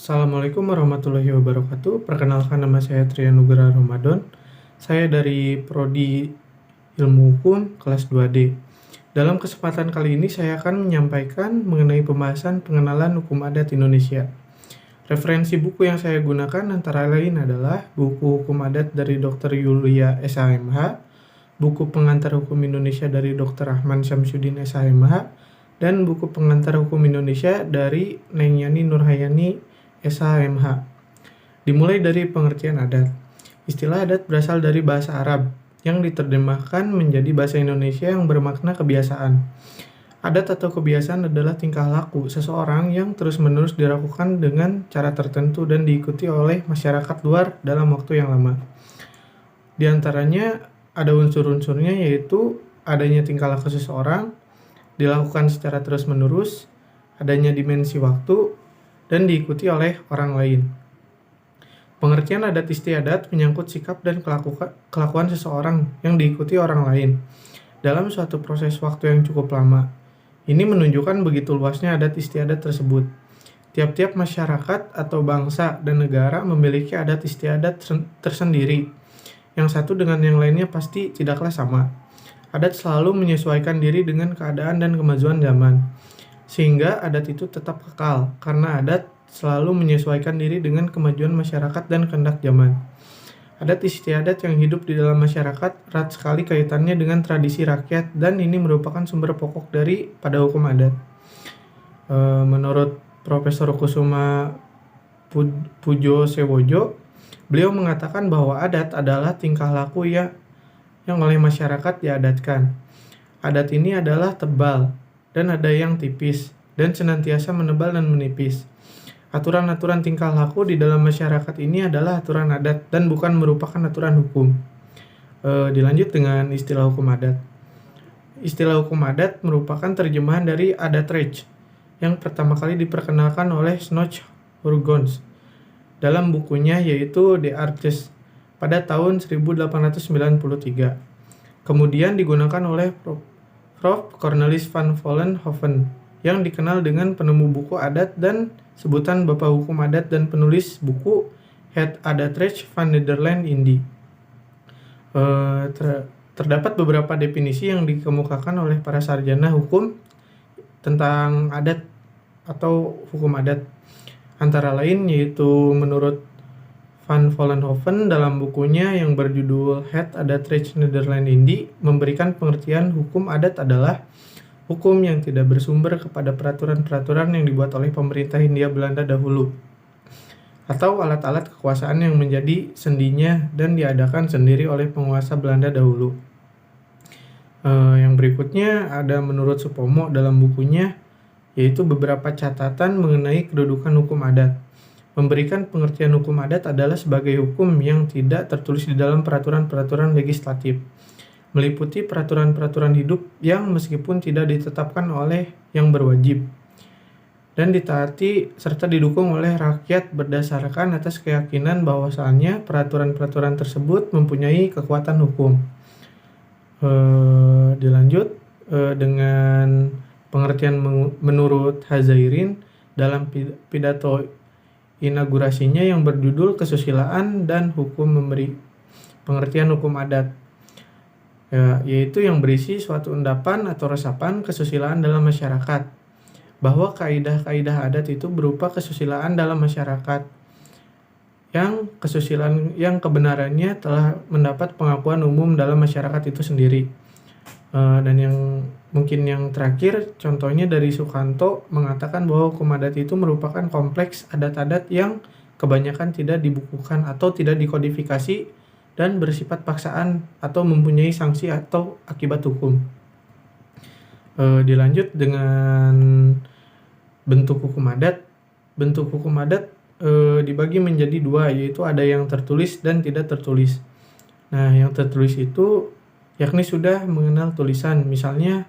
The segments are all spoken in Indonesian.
Assalamualaikum warahmatullahi wabarakatuh. Perkenalkan, nama saya Trianugraha Ramadan. Saya dari Prodi Ilmu Hukum kelas 2D. Dalam kesempatan kali ini saya akan menyampaikan mengenai pembahasan pengenalan hukum adat Indonesia. Referensi buku yang saya gunakan antara lain adalah buku Hukum Adat dari Dr. Yulia SHMH, buku Pengantar Hukum Indonesia dari Dr. Ahmad Syamsuddin SHMH, dan buku Pengantar Hukum Indonesia dari Neng Yani Nurhayani SHMH. Dimulai dari pengertian adat. Istilah adat berasal dari bahasa Arab yang diterjemahkan menjadi bahasa Indonesia yang bermakna kebiasaan. Adat atau kebiasaan adalah tingkah laku seseorang yang terus-menerus dilakukan dengan cara tertentu dan diikuti oleh masyarakat luar dalam waktu yang lama. Di antaranya ada unsur-unsurnya, yaitu adanya tingkah laku seseorang, dilakukan secara terus-menerus, adanya dimensi waktu, dan diikuti oleh orang lain. Pengertian adat istiadat menyangkut sikap dan kelakuan seseorang yang diikuti orang lain dalam suatu proses waktu yang cukup lama. Ini menunjukkan begitu luasnya adat istiadat tersebut. Tiap-tiap masyarakat atau bangsa dan negara memiliki adat istiadat tersendiri. Yang satu dengan yang lainnya pasti tidaklah sama. Adat selalu menyesuaikan diri dengan keadaan dan kemajuan zaman, sehingga adat itu tetap kekal, karena adat selalu menyesuaikan diri dengan kemajuan masyarakat dan kehendak zaman. Adat istiadat yang hidup di dalam masyarakat erat sekali kaitannya dengan tradisi rakyat, dan ini merupakan sumber pokok dari pada hukum adat. Menurut Profesor Kusuma Pujo Sewojo, beliau mengatakan bahwa adat adalah tingkah laku yang oleh masyarakat diadatkan. Adat ini adalah tebal, dan ada yang tipis, dan senantiasa menebal dan menipis. Aturan-aturan tingkah laku di dalam masyarakat ini adalah aturan adat dan bukan merupakan aturan hukum. Dilanjut dengan istilah hukum adat. Istilah hukum adat merupakan terjemahan dari adat Recht yang pertama kali diperkenalkan oleh Snoch Hurgons dalam bukunya, yaitu The Artes pada tahun 1893. Kemudian digunakan oleh Prof. Cornelis van Vollenhoven yang dikenal dengan penemu buku adat dan sebutan Bapak Hukum Adat dan penulis buku Het Adatrecht van Nederland Indie. Terdapat beberapa definisi yang dikemukakan oleh para sarjana hukum tentang adat atau hukum adat. Antara lain yaitu menurut Van Vollenhoven dalam bukunya yang berjudul Het Adatrecht Nederland Indie memberikan pengertian hukum adat adalah hukum yang tidak bersumber kepada peraturan-peraturan yang dibuat oleh pemerintah Hindia Belanda dahulu atau alat-alat kekuasaan yang menjadi sendinya dan diadakan sendiri oleh penguasa Belanda dahulu. Yang berikutnya ada menurut Supomo dalam bukunya, yaitu beberapa catatan mengenai kedudukan hukum adat. Memberikan pengertian hukum adat adalah sebagai hukum yang tidak tertulis di dalam peraturan-peraturan legislatif, meliputi peraturan-peraturan hidup yang meskipun tidak ditetapkan oleh yang berwajib, dan ditaati serta didukung oleh rakyat berdasarkan atas keyakinan bahwasannya peraturan-peraturan tersebut mempunyai kekuatan hukum. Dilanjut dengan pengertian menurut Hazairin dalam pidato inaugurasinya yang berjudul Kesusilaan dan Hukum Memberi Pengertian Hukum Adat, yaitu yang berisi suatu endapan atau resapan kesusilaan dalam masyarakat, bahwa kaidah-kaidah adat itu berupa kesusilaan dalam masyarakat, yang kesusilaan yang kebenarannya telah mendapat pengakuan umum dalam masyarakat itu sendiri. Dan yang mungkin yang terakhir, contohnya dari Sukanto mengatakan bahwa hukum adat itu merupakan kompleks adat-adat yang kebanyakan tidak dibukukan atau tidak dikodifikasi dan bersifat paksaan atau mempunyai sanksi atau akibat hukum. Dilanjut dengan bentuk hukum adat. Bentuk hukum adat dibagi menjadi dua, yaitu ada yang tertulis dan tidak tertulis. Nah, yang tertulis itu yakni sudah mengenal tulisan, misalnya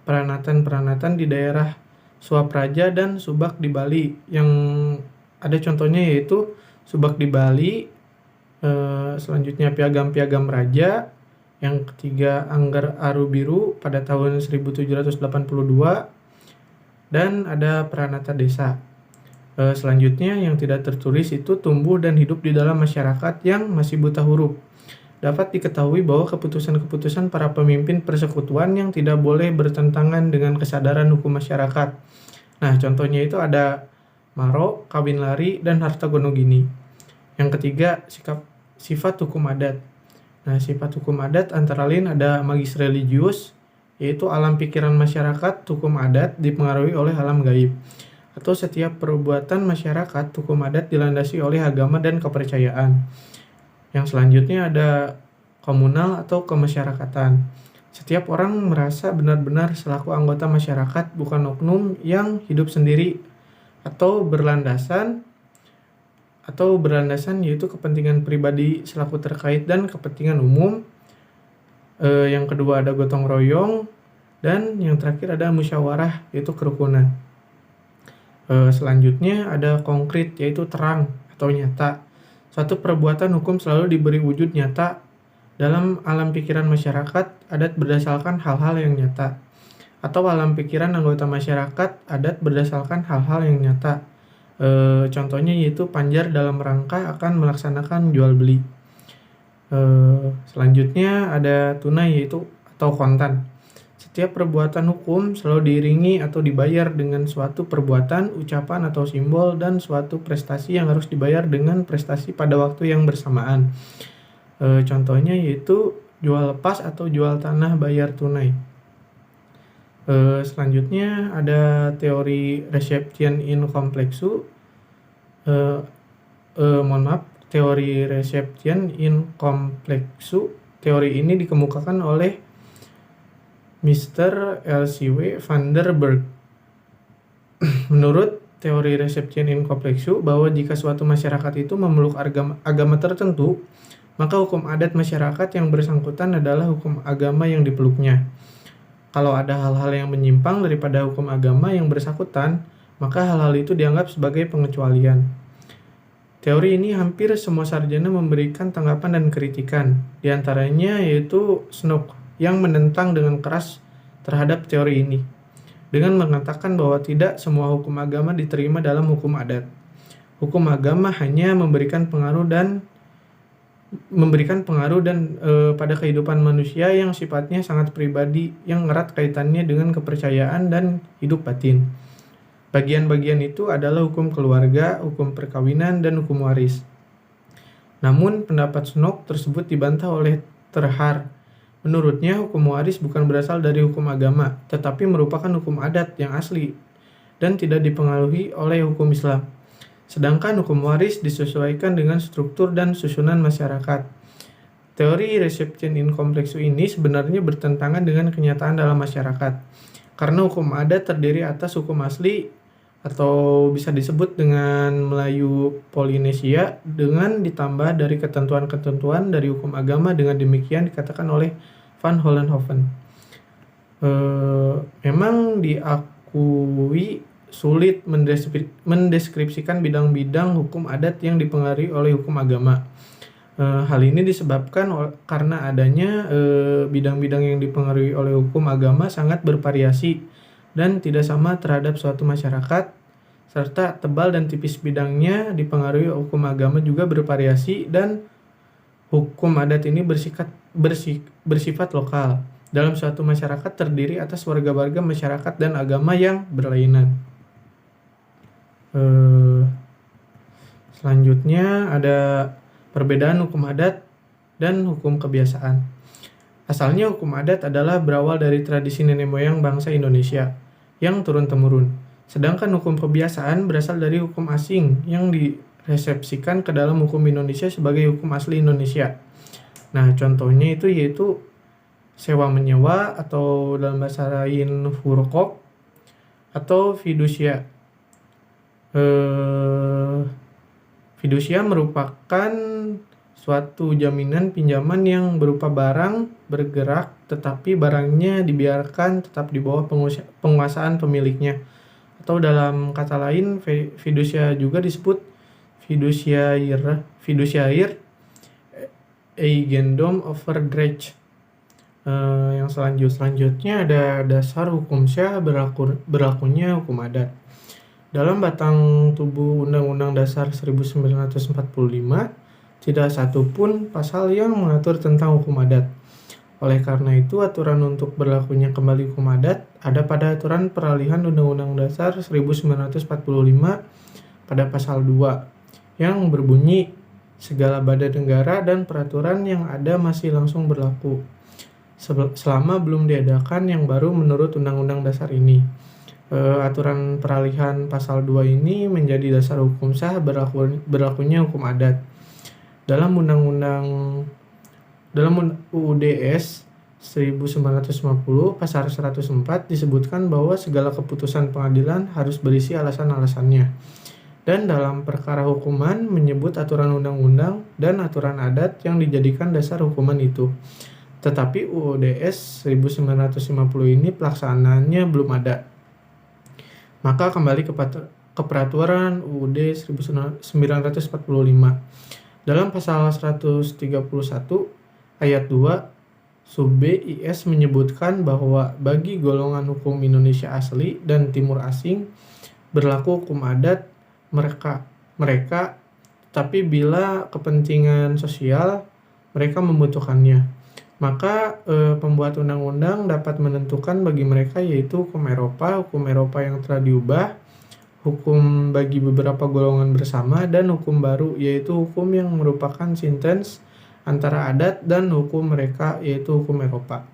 peranatan-peranatan di daerah Suapraja dan Subak di Bali. Yang ada contohnya yaitu Subak di Bali, selanjutnya Piagam-Piagam Raja, yang ketiga Anggar Aru Biru pada tahun 1782, dan ada Pranata Desa. Selanjutnya, yang tidak tertulis itu tumbuh dan hidup di dalam masyarakat yang masih buta huruf. Dapat diketahui bahwa keputusan-keputusan para pemimpin persekutuan yang tidak boleh bertentangan dengan kesadaran hukum masyarakat. Nah, contohnya itu ada Maro, kawin lari, dan harta gono gini. Yang ketiga, sifat hukum adat. Nah, sifat hukum adat antara lain ada magis religius, yaitu alam pikiran masyarakat, hukum adat dipengaruhi oleh alam gaib. Atau setiap perbuatan masyarakat, hukum adat dilandasi oleh agama dan kepercayaan. Yang selanjutnya ada komunal atau kemasyarakatan. Setiap orang merasa benar-benar selaku anggota masyarakat, bukan oknum yang hidup sendiri atau berlandasan yaitu kepentingan pribadi selaku terkait dan kepentingan umum. Yang kedua ada gotong royong, dan yang terakhir ada musyawarah yaitu kerukunan. Selanjutnya ada konkret yaitu terang atau nyata. Suatu perbuatan hukum selalu diberi wujud nyata dalam alam pikiran masyarakat adat berdasarkan hal-hal yang nyata, atau alam pikiran anggota masyarakat adat berdasarkan hal-hal yang nyata. Contohnya yaitu panjar dalam rangka akan melaksanakan jual beli. Selanjutnya ada tunai yaitu atau kontan. Setiap perbuatan hukum selalu diiringi atau dibayar dengan suatu perbuatan, ucapan atau simbol, dan suatu prestasi yang harus dibayar dengan prestasi pada waktu yang bersamaan. Contohnya yaitu jual lepas atau jual tanah bayar tunai. Selanjutnya ada teori reception in complexu. Teori reception in complexu. Teori ini dikemukakan oleh Mr. L.C.W. van der Burg. Menurut teori reception in complexu, bahwa jika suatu masyarakat itu memeluk agama tertentu, maka hukum adat masyarakat yang bersangkutan adalah hukum agama yang dipeluknya. Kalau ada hal-hal yang menyimpang daripada hukum agama yang bersangkutan, maka hal-hal itu dianggap sebagai pengecualian. Teori ini hampir semua sarjana memberikan tanggapan dan kritikan, di antaranya yaitu Snook yang menentang dengan keras terhadap teori ini, dengan mengatakan bahwa tidak semua hukum agama diterima dalam hukum adat. Hukum agama hanya memberikan pengaruh pada kehidupan manusia yang sifatnya sangat pribadi, yang erat kaitannya dengan kepercayaan dan hidup batin. Bagian-bagian itu adalah hukum keluarga, hukum perkawinan, dan hukum waris. Namun pendapat Snook tersebut dibantah oleh Terhar. Menurutnya hukum waris bukan berasal dari hukum agama, tetapi merupakan hukum adat yang asli dan tidak dipengaruhi oleh hukum Islam. Sedangkan hukum waris disesuaikan dengan struktur dan susunan masyarakat. Teori reception in complexu ini sebenarnya bertentangan dengan kenyataan dalam masyarakat, karena hukum adat terdiri atas hukum asli atau bisa disebut dengan Melayu Polinesia dengan ditambah dari ketentuan-ketentuan dari hukum agama. Dengan demikian dikatakan oleh Van Hollenhoven, memang diakui sulit mendeskripsikan bidang-bidang hukum adat yang dipengaruhi oleh hukum agama. Hal ini disebabkan karena adanya bidang-bidang yang dipengaruhi oleh hukum agama sangat bervariasi dan tidak sama terhadap suatu masyarakat, serta tebal dan tipis bidangnya dipengaruhi hukum agama juga bervariasi, dan hukum adat ini bersifat lokal. Dalam suatu masyarakat terdiri atas warga-warga masyarakat dan agama yang berlainan. Selanjutnya ada perbedaan hukum adat dan hukum kebiasaan. Asalnya hukum adat adalah berawal dari tradisi nenek moyang bangsa Indonesia yang turun-temurun. Sedangkan hukum kebiasaan berasal dari hukum asing yang diresepsikan ke dalam hukum Indonesia sebagai hukum asli Indonesia. Nah, contohnya itu yaitu sewa menyewa atau dalam bahasa lain furqoq atau fidusia. Fidusia merupakan suatu jaminan pinjaman yang berupa barang bergerak tetapi barangnya dibiarkan tetap di bawah penguasaan pemiliknya. Atau dalam kata lain, fidusia juga disebut fiduciair eigendom overdrage. Yang selanjutnya ada dasar hukum syah berlakunya hukum adat. Dalam batang tubuh Undang-Undang Dasar 1945, tidak satu pun pasal yang mengatur tentang hukum adat. Oleh karena itu, aturan untuk berlakunya kembali hukum adat ada pada aturan peralihan Undang-Undang Dasar 1945 pada pasal 2 yang berbunyi segala badan negara dan peraturan yang ada masih langsung berlaku selama belum diadakan yang baru menurut Undang-Undang Dasar ini. Aturan peralihan pasal 2 ini menjadi dasar hukum sah berlakunya hukum adat. Dalam UUDS 1950 pasal 104 disebutkan bahwa segala keputusan pengadilan harus berisi alasan-alasannya. Dan dalam perkara hukuman menyebut aturan undang-undang dan aturan adat yang dijadikan dasar hukuman itu. Tetapi UUDS 1950 ini pelaksanaannya belum ada. Maka kembali ke peraturan UUD 1945. Dalam pasal 131 ayat 2 sub B IS menyebutkan bahwa bagi golongan hukum Indonesia asli dan Timur Asing berlaku hukum adat mereka tapi bila kepentingan sosial mereka membutuhkannya. Maka pembuat undang-undang dapat menentukan bagi mereka yaitu hukum Eropa yang telah diubah, hukum bagi beberapa golongan bersama, dan hukum baru yaitu hukum yang merupakan sintens antara adat dan hukum mereka yaitu hukum Eropa.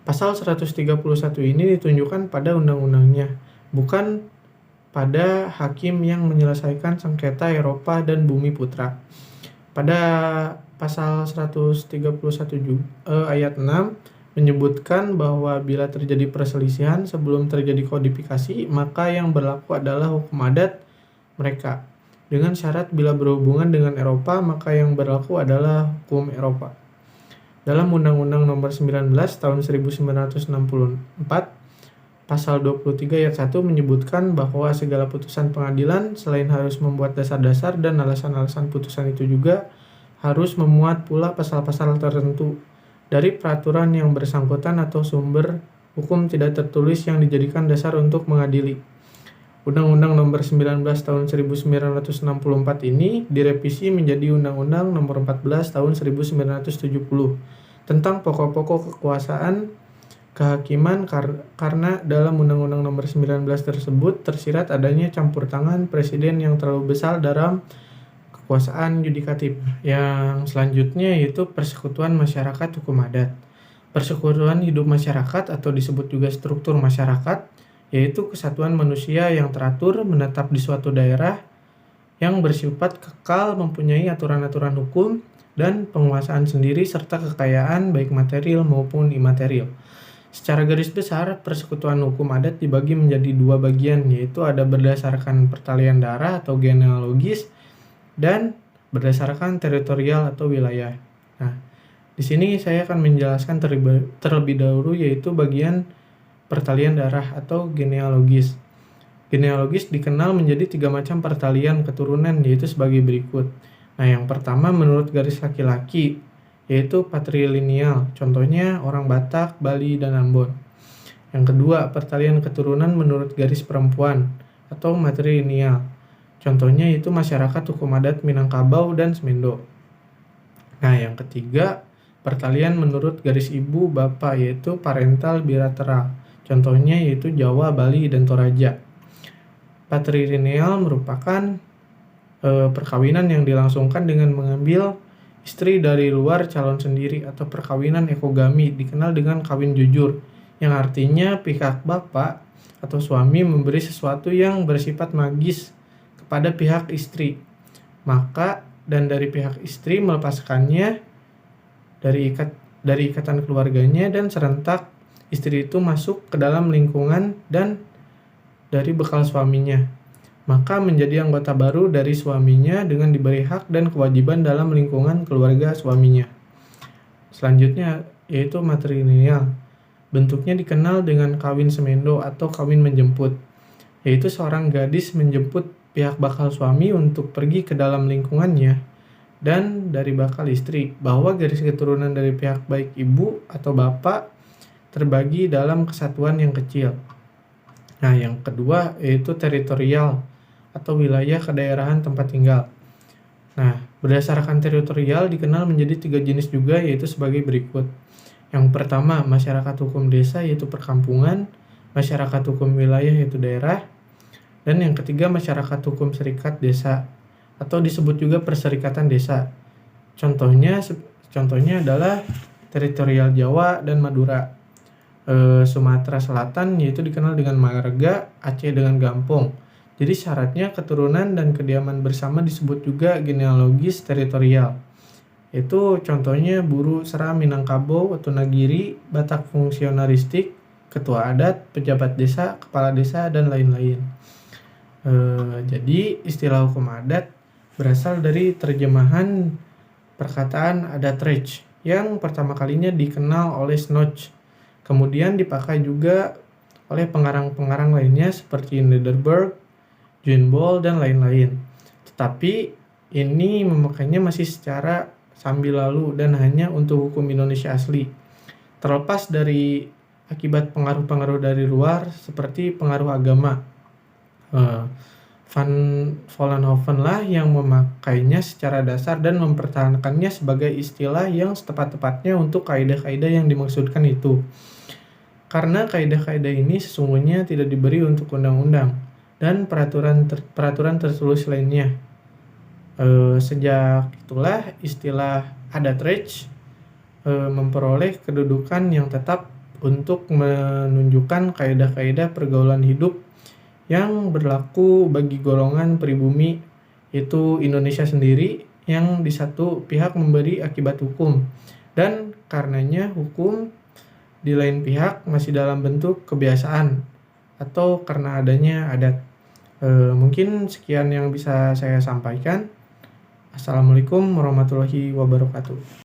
Pasal 131 ini ditunjukkan pada undang-undangnya, bukan pada hakim yang menyelesaikan sengketa Eropa dan Bumi Putra. Pada pasal 131 ayat 6 menyebutkan bahwa bila terjadi perselisihan sebelum terjadi kodifikasi, maka yang berlaku adalah hukum adat mereka. Dengan syarat bila berhubungan dengan Eropa, maka yang berlaku adalah hukum Eropa. Dalam Undang-Undang Nomor 19 Tahun 1964, Pasal 23 ayat 1 menyebutkan bahwa segala putusan pengadilan selain harus membuat dasar-dasar dan alasan-alasan putusan itu juga harus memuat pula pasal-pasal tertentu dari peraturan yang bersangkutan atau sumber hukum tidak tertulis yang dijadikan dasar untuk mengadili. Undang-Undang Nomor 19 Tahun 1964 ini direvisi menjadi Undang-Undang Nomor 14 Tahun 1970 tentang pokok-pokok kekuasaan kehakiman karena dalam Undang-Undang Nomor 19 tersebut tersirat adanya campur tangan presiden yang terlalu besar dalam kekuasaan yudikatif. Yang selanjutnya yaitu persekutuan masyarakat hukum adat. Persekutuan hidup masyarakat atau disebut juga struktur masyarakat, yaitu kesatuan manusia yang teratur menetap di suatu daerah yang bersifat kekal, mempunyai aturan-aturan hukum dan penguasaan sendiri serta kekayaan baik material maupun imaterial. Secara garis besar, persekutuan hukum adat dibagi menjadi dua bagian, yaitu ada berdasarkan pertalian darah atau genealogis dan berdasarkan teritorial atau wilayah. Nah, di sini saya akan menjelaskan terlebih dahulu yaitu bagian pertalian darah atau genealogis. Genealogis dikenal menjadi 3 macam pertalian keturunan yaitu sebagai berikut. Nah, yang pertama menurut garis laki-laki yaitu patrilineal, contohnya orang Batak, Bali, dan Ambon. Yang kedua, pertalian keturunan menurut garis perempuan atau matrilineal. Contohnya itu masyarakat hukum adat Minangkabau dan Semendo. Nah, yang ketiga, pertalian menurut garis ibu bapak yaitu parental bilateral. Contohnya yaitu Jawa, Bali, dan Toraja. Patrilineal merupakan perkawinan yang dilangsungkan dengan mengambil istri dari luar calon sendiri atau perkawinan ekogami, dikenal dengan kawin jujur, yang artinya pihak bapak atau suami memberi sesuatu yang bersifat magis kepada pihak istri, maka dan dari pihak istri melepaskannya dari ikatan keluarganya dan serentak istri itu masuk ke dalam lingkungan dan dari bekal suaminya, maka menjadi anggota baru dari suaminya dengan diberi hak dan kewajiban dalam lingkungan keluarga suaminya. Selanjutnya yaitu matrilineal. Bentuknya dikenal dengan kawin semendo atau kawin menjemput, yaitu seorang gadis menjemput pihak bakal suami untuk pergi ke dalam lingkungannya dan dari bakal istri, bahwa garis keturunan dari pihak baik ibu atau bapak terbagi dalam kesatuan yang kecil. Nah, yang kedua yaitu teritorial atau wilayah kedaerahan tempat tinggal. Nah, berdasarkan teritorial dikenal menjadi 3 jenis juga, yaitu sebagai berikut. Yang pertama, masyarakat hukum desa yaitu perkampungan, masyarakat hukum wilayah yaitu daerah, dan yang ketiga masyarakat hukum serikat desa atau disebut juga perserikatan desa. Contohnya adalah teritorial Jawa dan Madura. Sumatera Selatan yaitu dikenal dengan marga, Aceh dengan gampong. Jadi syaratnya keturunan dan kediaman bersama disebut juga genealogis teritorial. Itu contohnya Buru, Seram, Minangkabau, Otunagiri, Batak fungsionaristik, ketua adat, pejabat desa, kepala desa, dan lain-lain. Jadi istilah hukum adat berasal dari terjemahan perkataan adat Reich yang pertama kalinya dikenal oleh Snoch. Kemudian dipakai juga oleh pengarang-pengarang lainnya seperti Nederberg, John Ball, dan lain-lain. Tetapi ini memakainya masih secara sambil lalu dan hanya untuk hukum Indonesia asli. Terlepas dari akibat pengaruh-pengaruh dari luar seperti pengaruh agama. Van Vollenhoven lah yang memakainya secara dasar dan mempertahankannya sebagai istilah yang setepat-tepatnya untuk kaidah-kaidah yang dimaksudkan itu. Karena kaidah-kaidah ini sesungguhnya tidak diberi untuk undang-undang dan peraturan tertulis lainnya. Sejak itulah istilah adat Reich memperoleh kedudukan yang tetap untuk menunjukkan kaidah-kaidah pergaulan hidup yang berlaku bagi golongan pribumi, yaitu Indonesia sendiri, yang di satu pihak memberi akibat hukum, dan karenanya hukum di lain pihak masih dalam bentuk kebiasaan atau karena adanya adat. Mungkin sekian yang bisa saya sampaikan. Assalamualaikum warahmatullahi wabarakatuh.